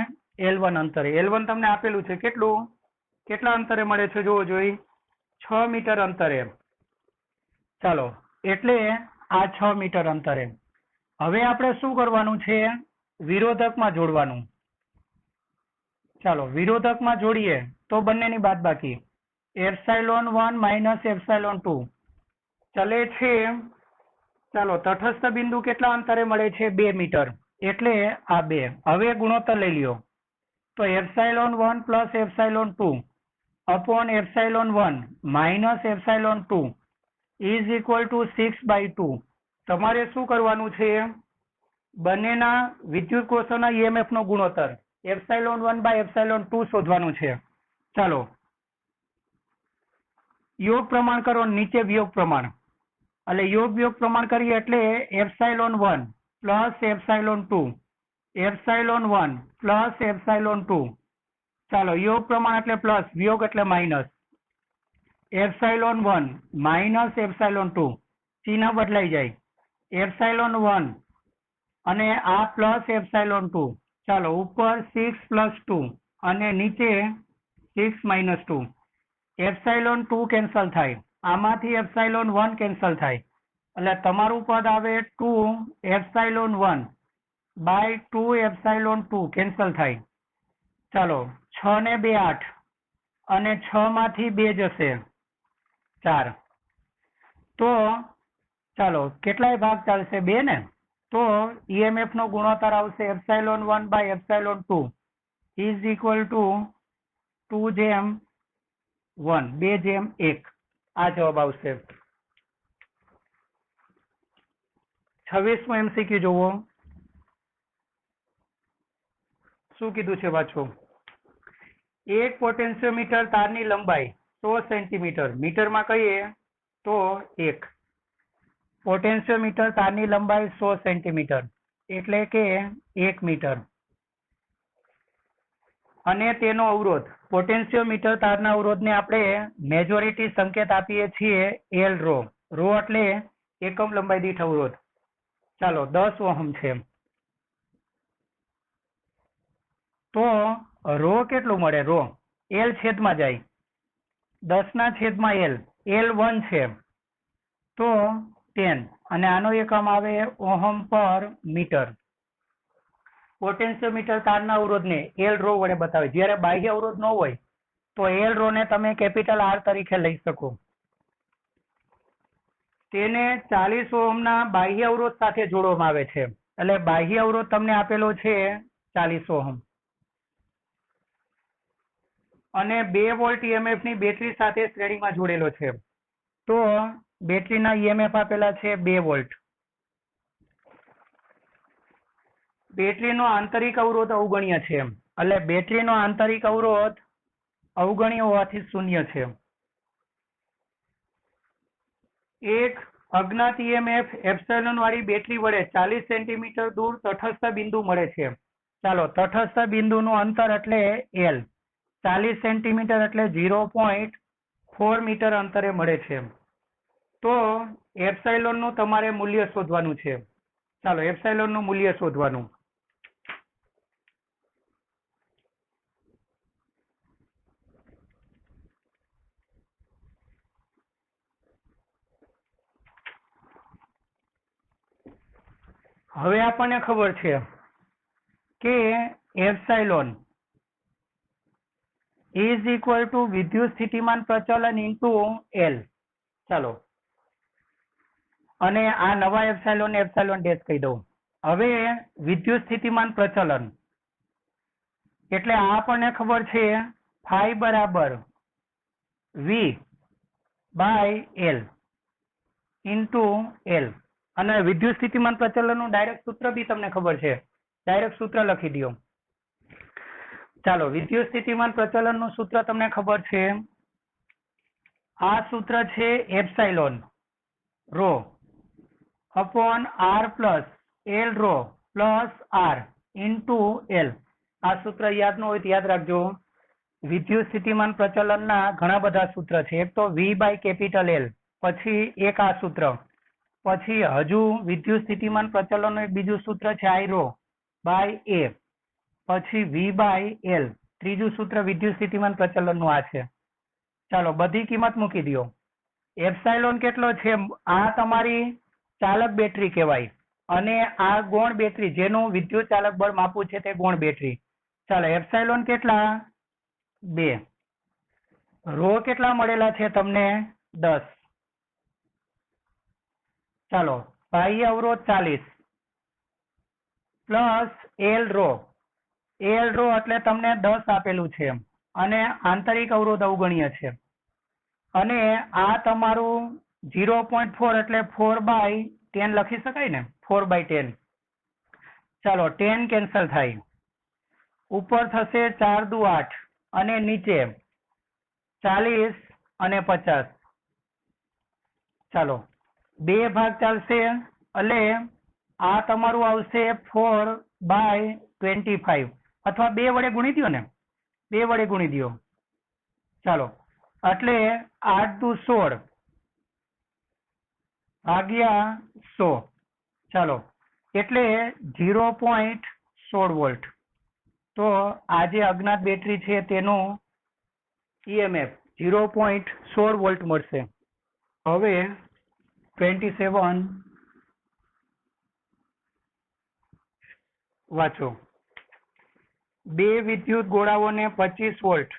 L1 અંતરે. L1 તમને આપેલું છે કેટલા અંતરે મળે છે જોવો જોઈ, 6 મીટર અંતરે. ચાલો એટલે આ 6 મીટર અંતરે. હવે આપણે શું કરવાનું છે, વિરોધકમાં જોડવાનું. ચાલો વિરોધકમાં જોડીએ તો બંનેની બાદબાકી ε1 માઇનસ ε2 ચલે છે. ચાલો તટસ્થ બિંદુ કેટલા અંતરે મળે છે, 2 મીટર એટલે આ 2. હવે ગુણોત્તર લઈ લ્યો તો ε1 plus ε2 upon ε1 minus ε2 is equal to 6/2. તમારે શું કરવાનું છે, બંનેના વિદ્યુત કોષોના EMF નો ગુણોત્તર ε1/ε2 શોધવાનું છે. ચાલો યોગ પ્રમાણ કરો, નીચે વિયોગ પ્રમાણ. એટલે યોગ વિયોગ પ્રમાણ કરીએ એટલે ε1 પ્લસ ε2 ε1 પ્લસ ε2. ચાલો યોગ પ્રમાણ એટલે પ્લસ, વિયોગ એટલે માઇનસ. ε1 માઇનસ ε2 ચિહ્ન બદલાઈ જાય. ε1 અને આ પ્લસ ε2. ચાલો ઉપર 6 પ્લસ 2 અને નીચે 6 માઇનસ 2. ε2 કેન્સલ થાય, આમાંથી ε1 કેન્સલ થાય એટલે તમારું પદ આવે 2ε1 બાય 2ε2 કેન્સલ થાય. ચાલો 6 ને 2 8 અને 6 માંથી 2 જશે 4. તો ચાલો કેટલાય ભાગ ચાલશે, 2 ને. તો EMF નો ગુણોત્તર આવશે ε1/ε2 ઇઝ ઇક્વલ ટુ 2:1 2:1. આ જવાબ આવશે. 26મો MCQ જોવો શું કીધું છે પાછું. એક પોટેન્શિયોમીટર તારની લંબાઈ 100 સેન્ટીમીટર, મીટરમાં કહીએ તો 1 પોટેન્શિયોમીટર તારની લંબાઈ 100 સેન્ટીમીટર એટલે કે 1 મીટર, અને તેનો અવરોધ પોટેન્શિયોમીટર તારના અવરોધને આપણે મેજોરિટી સંકેત આપીએ છીએ એલ રો. રો એટલે એકમ લંબાઈ દીઠ અવરોધ. ચાલો 10 ઓહમ છે તો રો કેટલું મળે? રો એલ છેદમાં જાય 10/L, L1 છે તો 10 અને આનો એકમ આવે ઓહમ પર મીટર. પોટેન્શિયોમીટર તારના અવરોધને એલ રો વડે બતાવે. જ્યારે બાહ્ય અવરોધ ન હોય તો એલ રો ને તમે કેપિટલ આર તરીકે લઈ શકો. તેને 40 ઓહમના બાહ્ય અવરોધ સાથે જોડવામાં આવે છે. એટલે બાહ્ય અવરોધ તમને આપેલો છે 40 ઓહમ અને 2 વોલ્ટ ઈએમએફ ની બેટરી સાથે શ્રેણીમાં જોડેલો છે. તો બેટરીના ઈએમએફ આપેલા છે 2 વોલ્ટ. બેટરીનો આંતરિક અવરોધ અવગણ્ય છે, એટલે બેટરીનો આંતરિક અવરોધ અવગણ્ય હોવાથી 0 છે. એક અજ્ઞાત ઈએમએફ એપ્સિલોન વાળી બેટરી વડે 40 સેન્ટીમીટર દૂર તટસ્થ બિંદુ મળે છે. ચાલો, તટસ્થ બિંદુનું અંતર એટલે એલ, 40 સેન્ટીમીટર એટલે 0.4 મીટર અંતરે મળે છે. તો એપ્સિલોન નું તમારે મૂલ્ય શોધવાનું છે. ચાલો, એપ્સિલોન નું મૂલ્ય શોધવાનું. હવે આપણને ખબર છે કે એપ્સિલોન ઇઝ ઇક્વલ ટુ વિદ્યુત સ્થિતિમાન પ્રચલન ઇન્ટુ એલ. ચાલો, અને આ નવા એપ્સિલોન ને એપ્સિલોન ડેશ કહી દઉં. હવે વિદ્યુત સ્થિતિમાન પ્રચલન એટલે આપણને ખબર છે ફાઈ બરાબર V by L into L. અને વિદ્યુત સ્થિતિમાન પ્રચલનનું ડાયરેક્ટ સૂત્ર બી તમને ખબર છે. ડાયરેક્ટ સૂત્ર લખી દો. ચાલો, વિદ્યુત સ્થિતિમાન પ્રચલનનું સૂત્ર તમને ખબર છે. આ સૂત્ર છે epsilon rho upon R plus L rho plus R into L. આ સૂત્ર યાદ ન હોય તો યાદ રાખજો. વિદ્યુત સ્થિતિમાન પ્રચલનના ઘણા બધા સૂત્ર છે. એક તો વી બાય કેપિટલ એલ, પછી એક આ સૂત્ર, પછી હજુ વિદ્યુત સ્થિતિમાન પ્રચલનનું એક બીજું સૂત્ર છે આઈ રો બાય એ, પછી વી બાય એલ. ત્રીજું સૂત્ર વિદ્યુત સ્થિતિમાન પ્રચલનનું આ છે. ચાલો, બધી કિંમત મૂકી દો. એપ્સિલોન કેટલો છે? આ તમારી ચાલક બેટરી કહેવાય, અને આ ગૌણ બેટરી જેનું વિદ્યુત ચાલક બળ માપવું છે તે ગૌણ બેટરી. ચાલો, એપ્સિલોન કેટલા? 2. રો કેટલા મળેલા છે તમને? 10. ચાલો, બાહ્ય અવરોધ 40 plus L rho. L rho એટલે તમને 10 આપેલું છે અને આંતરિક અવરોધ અવગણ્ય છે. અને આ તમારું 0.4 એટલે 4/10 લખી શકાય ને? 4/10. ચાલો, 10 કેન્સલ થાય. ઉપર થશે 4 દુ 8 અને નીચે 40 અને 50. ચાલો, 2 ભાગ ચાલશે એટલે આ તમારું આવશે 4/25, અથવા 2 વડે ગુણી દો ને, 2 વડે ગુણી દો. ચાલો, એટલે 8 દુ 16 ભાગ્યા 100. ચાલો, એટલે 0.16 વોલ્ટ. તો આ જે અજ્ઞાત બેટરી છે તેનું ઈએમએફ 0.16 વોલ્ટ મળશે. હવે 27 વાંચો. 2 વિદ્યુત ગોળાઓને 25 વોલ્ટ.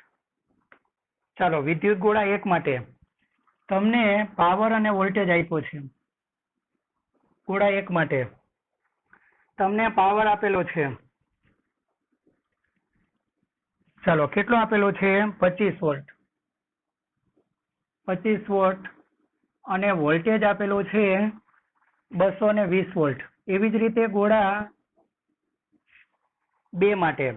ચાલો, વિદ્યુત ગોળા 1 માટે તમને પાવર અને વોલ્ટેજ આપ્યો છે. ગોળા 1 માટે તમને પાવર આપેલો છે. ચાલો, કેટલો આપેલો છે? 25 વોલ્ટ. 25 વોલ્ટ. અને વોલ્ટેજ આપેલો છે 220 વોલ્ટ. એવી જ રીતે ગોળા 2 માટે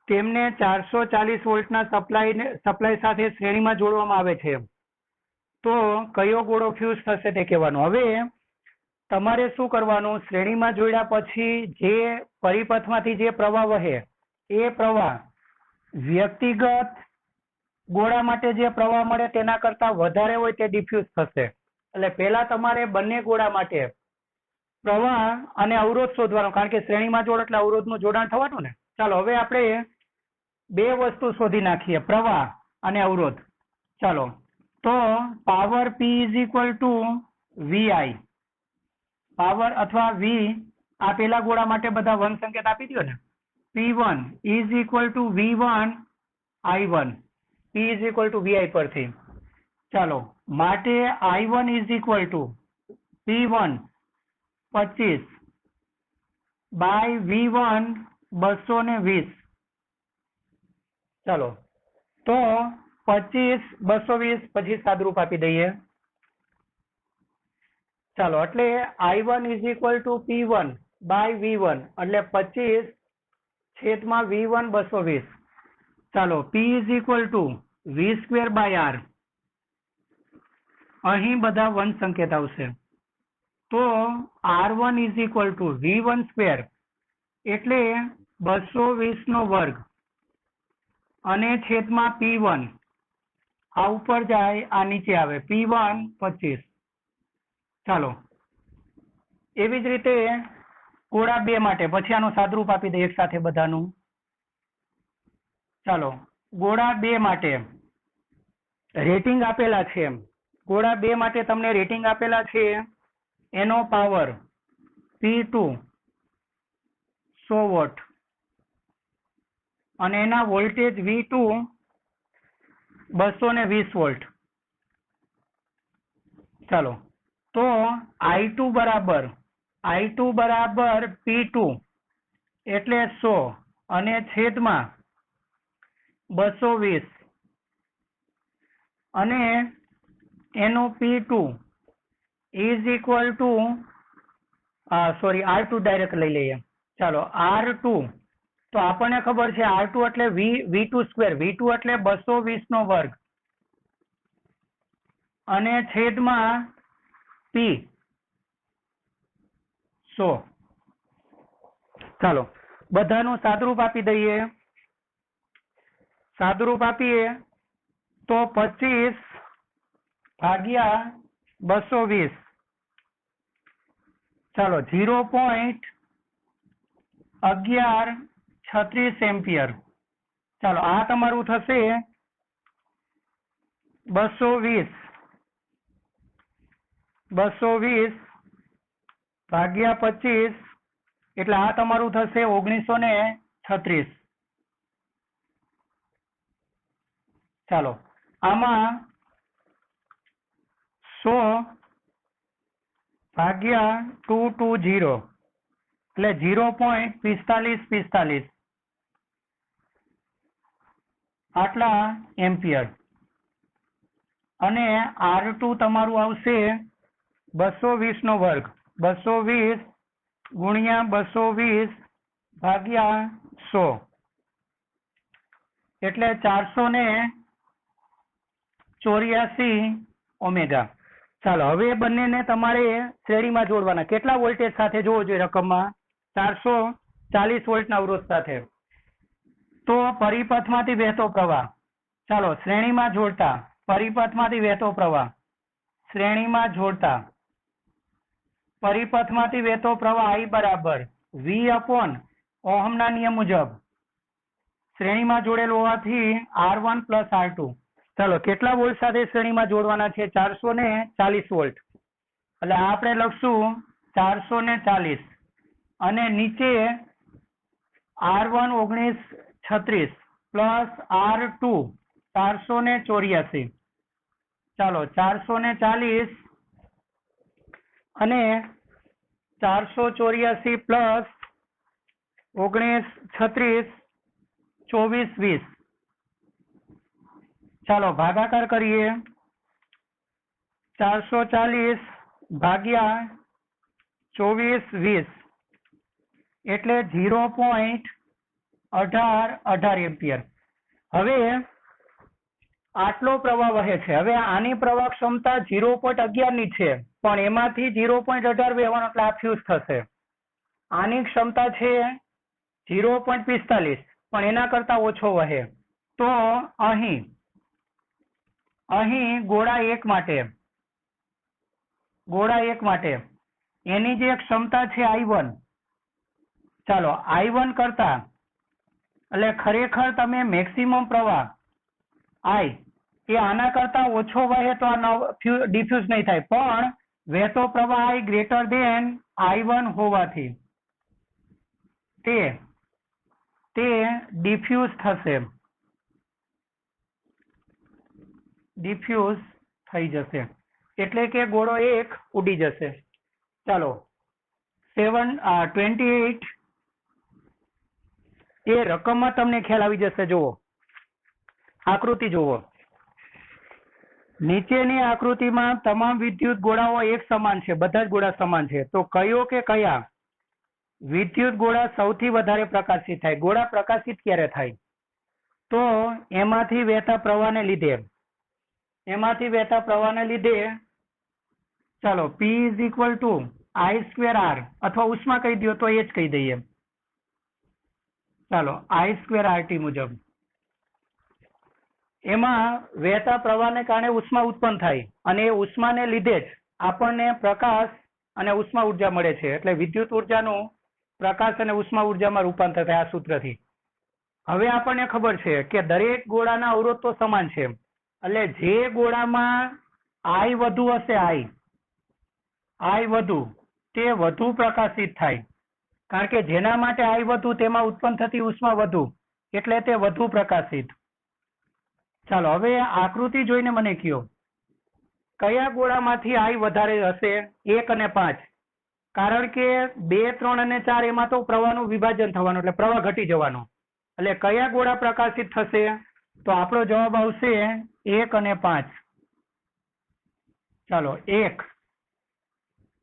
તેમને 440 વોલ્ટના સપ્લાય સાથે શ્રેણીમાં જોડવામાં આવે છે. તો કયો ગોળો ફ્યુઝ થશે તે કહેવાનું. હવે તમારે શું કરવાનું, શ્રેણીમાં જોડ્યા પછી જે પરિપથમાંથી જે પ્રવાહ વહે એ પ્રવાહ વ્યક્તિગત ગોળા માટે જે પ્રવાહ મળે તેના કરતા વધારે હોય તે ડિફ્યુઝ થશે. એટલે પહેલા તમારે બંને ગોળા માટે પ્રવાહ અને અવરોધ શોધવાનો, કારણ કે શ્રેણીમાં જોડ એટલે અવરોધનું જોડાણ થવાનું ને. ચાલો હવે આપણે બે વસ્તુ શોધી નાખીએ, પ્રવાહ અને અવરોધ. ચાલો તો power P is equal two VI, power અથવા V આ પેલા ગોળા માટે બધા વન સંકેત આપી દો ને. P1 is equal two V1 I1, P is equal two VI પરથી. ચાલો માટે I1 is equal two P1 25 by V1 220. ચાલો તો 25 220 પછી સાદરૂપ આપી દઈએ. ચાલો એટલે I1 is equal two P1 by V1 એટલે 25 છેદમાં V1 220. ચાલો P is equal to V square by R, અહીં બધા વન સંકેત આવશે. તો R1 is equal two V1 square એટલે 220 નો વર્ગ અને છેદમાં P1, આ ઉપર જાય આ નીચે આવે, P1 25. ચાલો એવી જ રીતે ગોળા 2 માટે પછી આનું સાદરૂપ આપી દઈએ એક સાથે બધાનું. ચાલો ગોળા 2 માટે રેટિંગ આપેલા છે, ગોળા 2 માટે તમને રેટિંગ આપેલા છે, એનો પાવર P2 100 વોટ અને એના વોલ્ટેજ V2 220 વોલ્ટ. ચાલો તો I2 બરાબર P2 એટલે 100 અને છેદમાં 220 અને એનું P2 is equal two R2 direct લઈ લઈએ. ચાલો R2 તો આપણને ખબર છે R2 એટલે V2 સ્ક્વેર, V2 એટલે 220 નો વર્ગ અને છેદમાં P 100. ચાલો બધાનું સાદરૂપ આપી દઈએ. સાદરૂપ આપીએ તો 25 ભાગ્યા 220. ચાલો 0.1136 એમ્પિયર. ચાલો આ તમારું થશે 220 ભાગ્યા 25 એટલે આ તમારું થશે 1936. ચાલો આમાં 100 ભાગ્યા 220 એટલે 0.4545 આટલા એમ્પિયર અને R2 તમારું આવશે 220 નો વર્ગ, 220 ગુણ્યા 220 ભાગ્યા 100 એટલે 484 ઓમેગા. ચાલો હવે બંનેને તમારે શ્રેણીમાં જોડવાના. કેટલા વોલ્ટેજ સાથે જોવો જોઈએ રકમમાં? 440 વોલ્ટના અવરોધ સાથે. તો પરિપથમાંથી વહેતો પ્રવાહ, ચાલો શ્રેણીમાં જોડતા પરિપથમાંથી વહેતો પ્રવાહ, શ્રેણીમાં જોડતા પરિપથમાંથી વહેતો પ્રવાહ I બરાબર V અપોન ઓહમના નિયમ મુજબ શ્રેણીમાં જોડેલ હોવાથી R1 પ્લસ R2. ચાલો કેટલા વોલ્ટ સાથે શ્રેણીમાં જોડવાના છે? 440 વોલ્ટ. એટલે આપણે લખશું 440 અને નીચે R1 1936 પ્લસ R2 484. ચાલો 440 અને 484 પ્લસ 1936 24 20. ચાલો ભાગાકાર કરીએ. 440 ભાગ્યા 24 20 એટલે 0.11 18 એમ્પિયર. હવે આટલો પ્રવાહ વહે છે. હવે આની પ્રવાહ ક્ષમતા 0.11 ની છે, પણ એમાંથી 0.18 વહેવાનો એટલે આ ફ્યુઝ થશે. આની ક્ષમતા છે 0.45, પણ એના કરતા ઓછો વહે. તો અહીં ગોળા એક માટે એની જે ક્ષમતા છે I1, ચાલો I1 કરતા, એટલે ખરેખર તમે મેક્સિમમ પ્રવાહ I એ આના કરતા ઓછો વહે તો આ ડિફ્યુઝ નહીં થાય, પણ વહેતો પ્રવાહ I ગ્રેટર દેન I1 હોવાથી તે ડિફ્યુઝ થશે, ડિફ્યુઝ થઈ જશે, એટલે કે ગોળો એક ઉડી જશે. ચાલો 28 એ રકમમાં તમને ખ્યાલ આવી જશે. જુઓ આકૃતિ જુઓ. નીચેની આકૃતિમાં તમામ વિદ્યુત ગોળાઓ એક સમાન છે, બધા જ ગોળા સમાન છે. તો કયો કે કયા વિદ્યુત ગોળા સૌથી વધારે પ્રકાશિત થાય? ગોળા પ્રકાશિત ક્યારે થાય? તો એમાંથી વહેતા પ્રવાહને લીધે ચાલો P = I²R, અથવા ઉષ્મા કહી દો તો એ જ કહી દઈએ. ચાલો I²RT મુજબ એમાં વહેતા પ્રવાહને કારણે ઉષ્મા ઉત્પન્ન થાય, અને એ ઉષ્માને લીધે જ આપણને પ્રકાશ અને ઉષ્મા ઉર્જા મળે છે. એટલે વિદ્યુત ઉર્જાનું પ્રકાશ અને ઉષ્મા ઉર્જામાં રૂપાંતર થાય આ સૂત્રથી. હવે આપણને ખબર છે કે દરેક ગોળાના અવરોધ તો સમાન છે, એટલે જે ગોળામાં I વધુ હશે, I વધુ, તે વધુ પ્રકાશિત થાય, કારણ કે જેના માટે I વધુ તેમાં ઉત્પન્ન થતી ઉષ્મા વધુ, એટલે તે વધુ પ્રકાશિત. ચાલો હવે આકૃતિ જોઈને મને કહો, કયા ગોળામાંથી I વધારે હશે? 1 અને 5. કારણ કે 2, 3 અને 4 એમાં તો પ્રવાહનું વિભાજન થવાનું, એટલે પ્રવાહ ઘટી જવાનો. એટલે કયા ગોળા પ્રકાશિત થશે? તો આપણો જવાબ આવશે 1 અને 5. ચાલો 1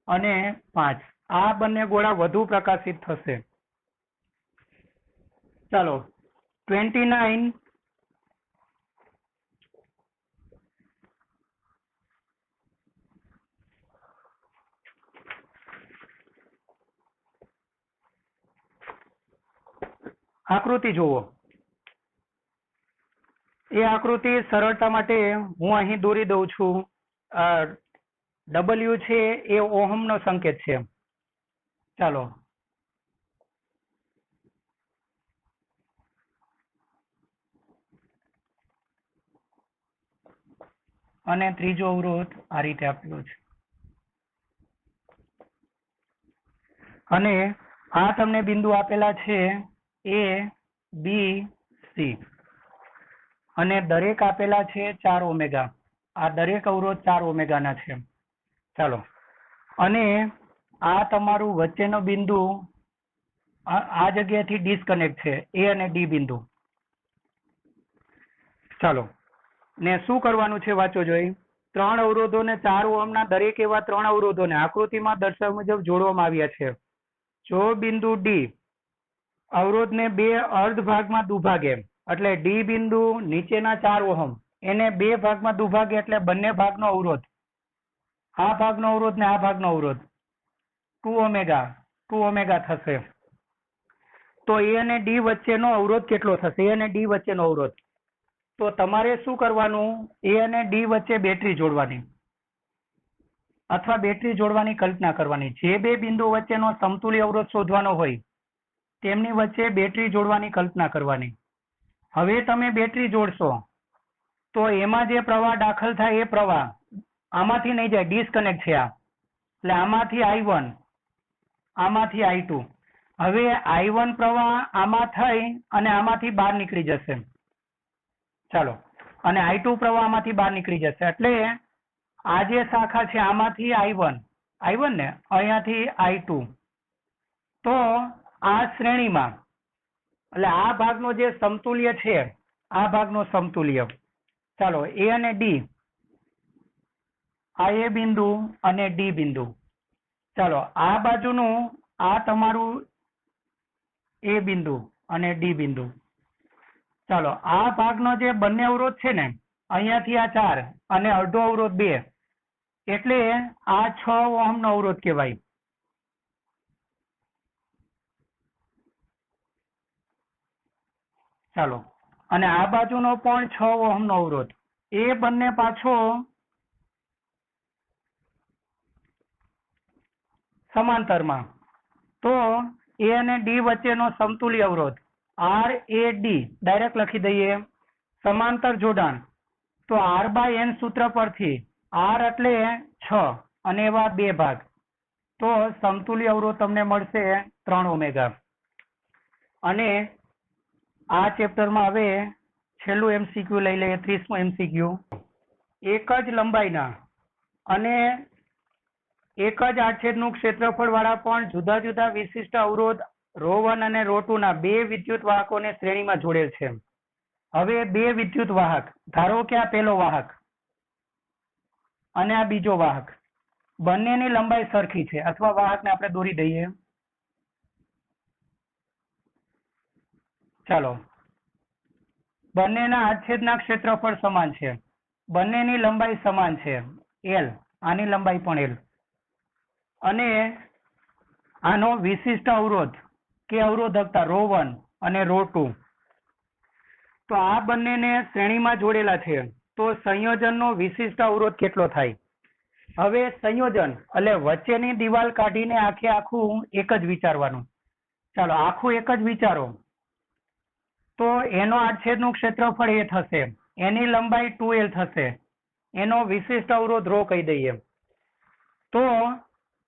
અને 5 આ બંને ગોળા વધુ પ્રકાશિત થશે. ચાલો 29 આકૃતિ જુઓ. એ આકૃતિ સરળતા માટે હું અહીં દોરી દઉં છું. W છે એ ઓહમનો સંકેત છે. ચાલો અને ત્રીજો અવરોધ આ રીતે આપેલો છે, અને આ તમને બિંદુ આપેલા છે A, B, C, અને દરેક આપેલા છે 4 ઓમેગા. આ દરેક અવરોધ 4 ઓમેગાના છે. ચાલો, અને આ તમારું વચ્ચેનો બિંદુ આ જગ્યાએથી ડિસ્કનેક્ટ છે, A અને D બિંદુ. ચાલો, ને શું કરવાનું છે વાંચો જોઈ. 3 અવરોધોને 4 ઓહમના દરેક એવા 3 અવરોધોને આકૃતિમાં દર્શાવ્યા મુજબ જોડવામાં આવ્યા છે. જો બિંદુ D અવરોધને 2 અર્ધ ભાગમાં દુભાગે, એટલે D બિંદુ નીચેના 4 ઓહમ એને 2 ભાગમાં દુભાગે, એટલે બંને ભાગનો અવરોધ, આ ભાગનો અવરોધ ને આ ભાગનો અવરોધ 2 ઓમેગા થશે. તો A અને D વચ્ચેનો અવરોધ કેટલો થશે? A અને D વચ્ચેનો અવરોધ. તો તમારે શું કરવાનું? A અને D વચ્ચે બેટરી જોડવાની, અથવા બેટરી જોડવાની કલ્પના કરવાની. જે બે બિંદુ વચ્ચેનો સમતુલ્ય અવરોધ શોધવાનો હોય તેમની વચ્ચે બેટરી જોડવાની કલ્પના કરવાની. હવે તમે બેટરી જોડશો તો એમાં જે પ્રવાહ દાખલ થાય એ પ્રવાહ આમાંથી નહીં જાય, ડિસ્કનેક્ટ છે આ, એટલે આમાંથી I1, આમાંથી I2. હવે I1 પ્રવાહ આમાં થઈ અને આમાંથી બહાર નીકળી જશે. ચાલો, અને I2 પ્રવાહ આમાંથી બહાર નીકળી જશે, એટલે આ જે શાખા છે આમાંથી I1 ને અહીંયાથી I2. તો આ શ્રેણીમાં, એટલે આ ભાગનો જે સમતુલ્ય છે, આ ભાગનો સમતુલ્ય. ચાલો A અને D, આ A બિંદુ અને D બિંદુ. ચાલો આ બાજુનું આ તમારું A બિંદુ અને ડી બિંદુ. ચાલો આ ભાગનો જે બંને અવરોધ છે ને અહીંયાથી આ 4 અને અડધો અવરોધ 2 એટલે આ 6 ઓહમનો અવરોધ કહેવાય. ચાલો અને આ બાજુનો પણ 6 ઓહમનો અવરોધ, એ બંને પાછો સમાંતરમાં. તો એ અને ડી વચ્ચેનો સમતુલ્ય અવરોધ આર એ ડી ડાયરેક્ટ લખી દઈએ. સમાંતર જોડાણ તો આર બાય એન સૂત્ર પરથી આર એટલે 6 અને એવા 2 ભાગ, તો સમતુલ્ય અવરોધ તમને મળશે 3 ઓમેગા. અને આ ચેપ્ટરમાં હવે છેલ્લું એમસીક્યુ લઈ લઈએ, 30મું એમસીક્યુ. એક જ લંબાઈના અને એક જ આડછેદનું ક્ષેત્રફળ વાળા પણ જુદા જુદા વિશિષ્ટ અવરોધ ρ1 અને ρ2 ના બે વિદ્યુત વાહકોને શ્રેણીમાં જોડેલ છે. હવે બે વિદ્યુત વાહક, ધારો કે આ પહેલો વાહક અને આ બીજો વાહક, બંનેની લંબાઈ સરખી છે, અથવા વાહકને આપણે દોરી દઈએ. ચાલો, બંનેના આડછેદના ક્ષેત્રફળ સમાન છે, બંનેની લંબાઈ સમાન છે L, આની લંબાઈ પણ L, અને આનો વિશિષ્ટ અવરોધ કે અવરોધકતા ρ1 અને ρ2. તો આ બંનેને શ્રેણીમાં જોડેલા છે, તો સંયોજનનો વિશિષ્ટ અવરોધ કેટલો થાય? હવે સંયોજન એટલે વચ્ચેની દિવાલ કાઢીને આખે આખું એક જ વિચારવાનું. ચાલો આખું એક જ વિચારો. તો એનો આડછેદનું ક્ષેત્રફળ એ થશે, એની લંબાઈ 2L થશે, એનો વિશિષ્ટ અવરોધ ρ કહી દઈએ. તો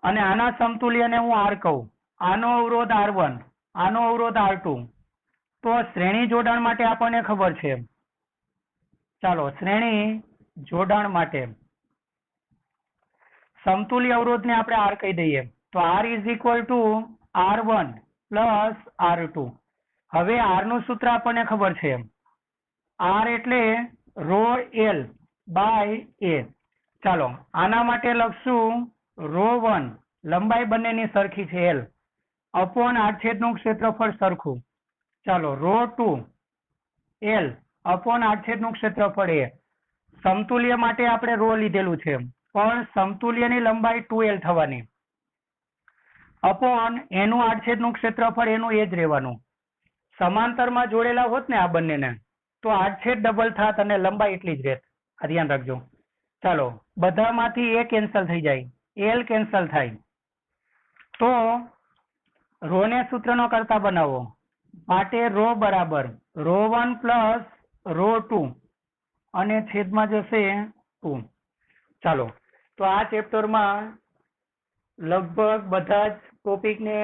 અને આના સમતુલ્યને હું R કહું, આનો અવરોધ R1, આનો અવરોધ R2. તો શ્રેણી જોડાણ માટે આપણને ખબર છે. ચાલો શ્રેણી જોડાણ માટે સમતુલ્ય અવરોધને આપણે R કહી દઈએ. તો R is equal two R1 plus R2. હવે R નું સૂત્ર આપણને ખબર છે, R એટલે ρL બાય A. ચાલો આના માટે લખશું ρ1 લંબાઈ બંનેની સરખી છે L, અપોન આડછેદનું ક્ષેત્રફળ સરખું. ચાલો ρ2 L અપોન આડછેદનું ક્ષેત્રફળ A. સમતુલ્ય માટે આપણે ρ લીધેલું છે, પણ સમતુલ્યની લંબાઈ 2L થવાની, અપોન એનું આડછેદનું ક્ષેત્રફળ એનું એ જ રહેવાનું. સમાંતરમાં જોડેલા હોત ને આ બંનેને, તો આડછેદ ડબલ થાત અને લંબાઈ એટલી જ રહેત. આ ધ્યાન રાખજો. ચાલો બધામાંથી એ કેન્સલ થઈ જાય, L કેન્સલ થાય. તો ρ ને સૂત્રનો કરતા બનાવો માટે ρ બરાબર ρ1 પ્લસ ρ2 અને છેદમાં જશે 2. ચાલો તો આ ચેપ્ટરમાં લગભગ બધા જ ટોપિકને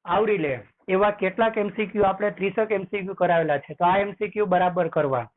આવરી લે એવા કેટલાક એમસીક્યુ આપણે 30 એમસીક્યુ કરાવેલા છે. તો આ એમસીક્યુ બરાબર કરવા.